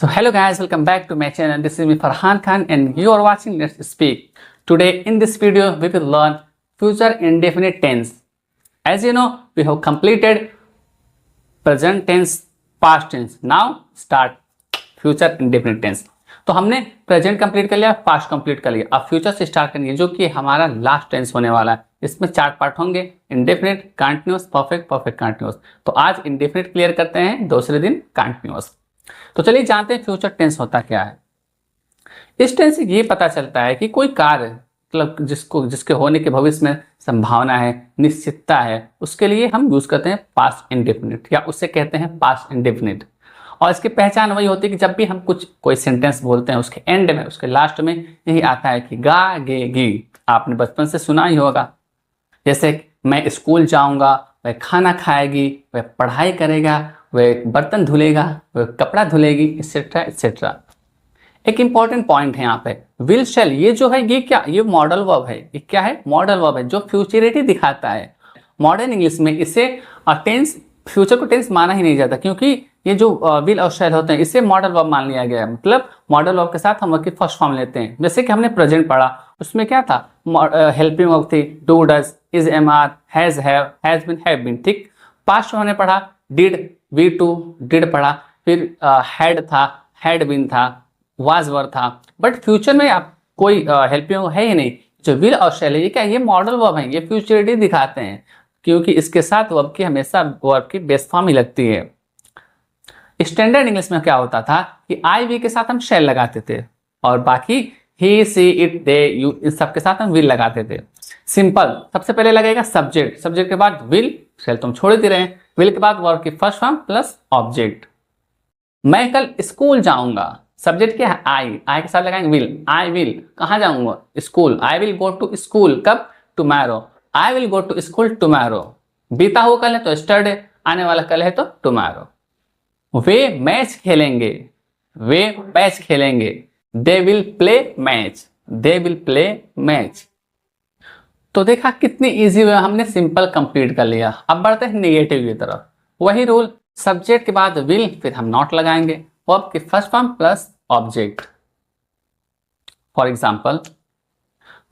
So hello guys, welcome back to my channel. This is me Farhan Khan and you are watching Let's Speak. Today in this video we will learn future indefinite tense. As you know, we have completed present tense, past tense. Now start future indefinite tense. तो हमने present complete कर लिया, past complete कर लिया, अब future से start करेंगे जो कि हमारा लास्ट टेंस होने वाला है। इसमें 4 पार्ट होंगे, indefinite, continuous, perfect, perfect continuous. तो आज इंडेफिनिट क्लियर करते हैं, दूसरे दिन कंटिन्यूअस। तो चलिए जानते हैं फ्यूचर टेंस होता क्या है। इस टेंस से ये पता चलता है कि कोई कार्य मतलब जिसके होने के भविष्य में संभावना है, निश्चितता है, उसके लिए हम यूज करते हैं पास्ट इंडेफिनिट या उससे कहते हैं पास्ट इंडेफिनिट। और इसकी पहचान वही होती है कि जब भी हम कोई सेंटेंस बोलते हैं उसके एंड में, उसके लास्ट में यही आता है कि गा गे गी। आपने बचपन से सुना ही होगा, जैसे मैं स्कूल जाऊंगा, वह खाना खाएगी, वह पढ़ाई करेगा, वह बर्तन धुलेगा, वह कपड़ा धुलेगी, एक्सेट्रा एक्सेट्रा। एक इंपॉर्टेंट पॉइंट है यहाँ पे, विल शैल, ये जो है ये क्या, ये मॉडल वर्ब है। ये क्या है? मॉडल वर्ब है जो फ्यूचरिटी दिखाता है। मॉडर्न इंग्लिश में इसे टेंस, फ्यूचर को टेंस माना ही नहीं जाता, क्योंकि ये जो विल और शैल होते हैं इसे मॉडल वर्ब मान लिया गया है। मतलब मॉडल वर्ब के साथ हम वर्ब की फर्स्ट फॉर्म लेते हैं। जैसे कि हमने प्रेजेंट पढ़ा, उसमें क्या था? हेल्पिंग वर्ब थी, do, does, is, am are, has, have, has been, have been. ठीक। पास्ट में हमने पढ़ा डिड, वी टू, डिड पढ़ा, फिर हैड था, हैड बीन था, वाज वर था। बट फ्यूचर में आप कोई हेल्पिंग है ही नहीं। जो विल और शैल है ये क्या? ये मॉडल वर्ब है, ये फ्यूचरिटी दिखाते हैं, क्योंकि इसके साथ वर्ब की हमेशा वर्ब की बेस फॉर्म ही लगती है। स्टैंडर्ड इंग्लिश में क्या होता था कि आई वी के साथ हम शैल लगाते थे और बाकी ही, सी, इट, दे, यू, इन सब के साथ हम विल लगाते थे। सिंपल, सबसे पहले लगेगा सब्जेक्ट, सब्जेक्ट के बाद विल, शैल तुम छोड़ ही रहे, विल के बाद वर्ब की फर्स्ट फॉर्म प्लस ऑब्जेक्ट। मैं कल स्कूल जाऊंगा, सब्जेक्ट क्या है? आई, आई के साथ लगाएंगे विल, आई विल, कहाँ जाऊंगा? School, I will go to school, कब? Tomorrow, I will go to school tomorrow. बीता हुआ कल है तो यस्टरडे, आने वाला कल है तो टुमारो। वे मैच खेलेंगे, वे मैच खेलेंगे, they will play match, they will play match. तो देखा कितनी इजी हुआ, हमने सिंपल कंप्लीट कर लिया। अब बढ़ते हैं नेगेटिव की तरफ। वही रूल, सब्जेक्ट के बाद विल, फिर हम नॉट लगाएंगे, वर्ब की first form plus object. For example,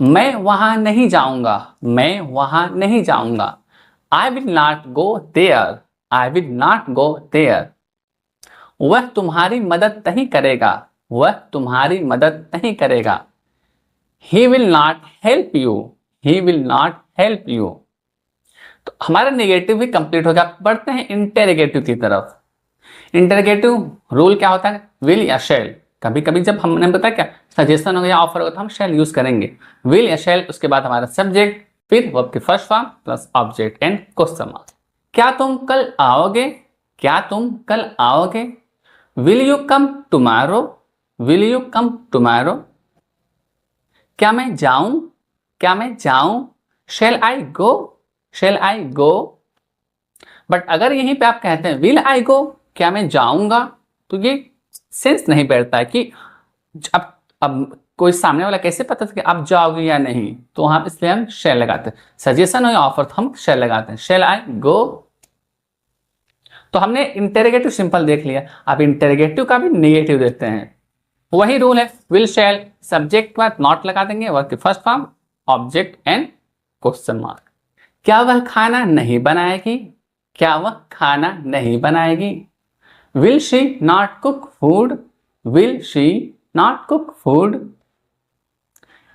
मैं वहां नहीं जाऊंगा, मैं वहां नहीं जाऊंगा, I will not go there, I will not go there. वह तुम्हारी मदद नहीं करेगा, वह तुम्हारी मदद नहीं करेगा, he will not help you, he will not help you. तो हमारा नेगेटिव भी कंप्लीट हो गया। बढ़ते हैं इंटेरोगेटिव की तरफ। इंटेरोगेटिव रूल क्या होता है? विल या शैल। कभी कभी जब हमने बताया क्या सजेशन होगा या ऑफर होगा तो हम शैल यूज करेंगे, विल या शैल, उसके बाद हमारा सब्जेक्ट, फिर वर्ब की first form plus object and question mark. क्या तुम कल आओगे, क्या तुम कल आओगे, will you come tomorrow, will you come tomorrow. क्या मैं जाऊं, क्या मैं जाऊं, shall I go, shall I go. But अगर यहीं पे आप कहते हैं विल आई गो, क्या मैं जाऊंगा, तो ये सेंस नहीं बैठता है कि अब कोई सामने वाला कैसे पता था कि आप जाओगे या नहीं। तो वहां इसलिए हम शैल लगाते हैं। सजेशन हो या ऑफर तो हम शैल लगाते हैं, शैल आई गो। तो हमने इंटेरोगेटिव सिंपल देख लिया, अब इंटेरोगेटिव का भी नेगेटिव देखते हैं। वही रूल है, विल शैल, सब्जेक्ट के बाद नॉट लगा देंगे, वर्ब की first form, object and question mark. क्या वह खाना नहीं बनाएगी, क्या वह खाना नहीं बनाएगी, will she not cook food, will she not cook food.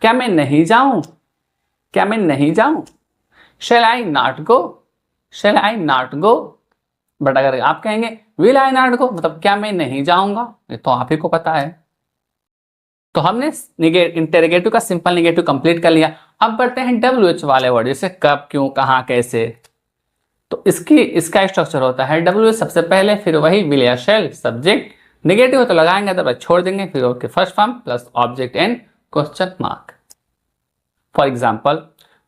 क्या मैं नहीं जाऊं, क्या मैं नहीं जाऊं, shall I not go, shall I not go. But अगर आप कहेंगे विल आई नॉट गो, मतलब क्या मैं नहीं जाऊंगा, ये तो आप ही को पता है। तो हमने इंटेरोगेटिव का सिंपल नेगेटिव कंप्लीट कर लिया। अब बढ़ते हैं WH वाले वर्ड, जैसे कब, क्यों, कहां, कैसे। तो इसका स्ट्रक्चर होता है WH सबसे पहले, फिर वही विल या शैल, सब्जेक्ट, नेगेटिव तो लगाएंगे तो छोड़ देंगे, फिर उसके first form plus object and question mark. For example,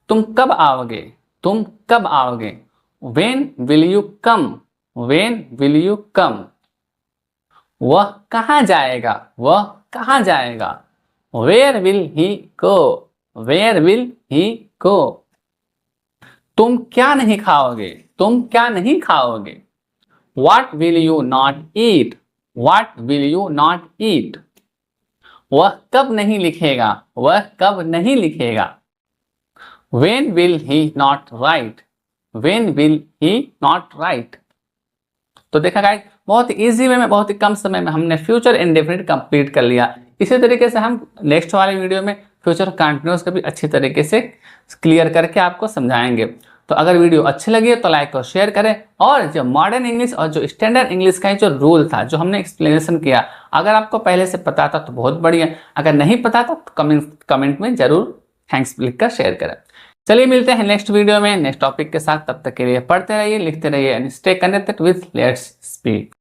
तुम कब आओगे, तुम कब आओगे, when will you come, when will you come. वह कहां जाएगा, वह कहां जाएगा, where will he go, where will he go. तुम क्या नहीं खाओगे, तुम क्या नहीं खाओगे, what will you not eat, what will you not eat, वह कब नहीं लिखेगा, वह कब नहीं लिखेगा। When will he not write, when will he not write। तो देखा गाइस, बहुत इजी वे में, बहुत ही कम समय में हमने फ्यूचर इंडेफिनिट कंप्लीट कर लिया। इसी तरीके से हम नेक्स्ट वाले वीडियो में फ्यूचर कंटिन्यूअस का भी अच्छी तरीके से क्लियर करके आपको समझाएंगे। तो अगर वीडियो अच्छी लगी तो लाइक और शेयर करें, और जो मॉडर्न इंग्लिश और जो स्टैंडर्ड इंग्लिश का जो रूल था, जो हमने एक्सप्लेनेशन किया, अगर आपको पहले से पता था तो बहुत बढ़िया, अगर नहीं पता था तो कमेंट में जरूर थैंक्स लिखकर शेयर करें। चलिए मिलते हैं नेक्स्ट वीडियो में नेक्स्ट टॉपिक के साथ। तब तक के लिए पढ़ते रहिए, लिखते रहिए and stay connected with let's speak.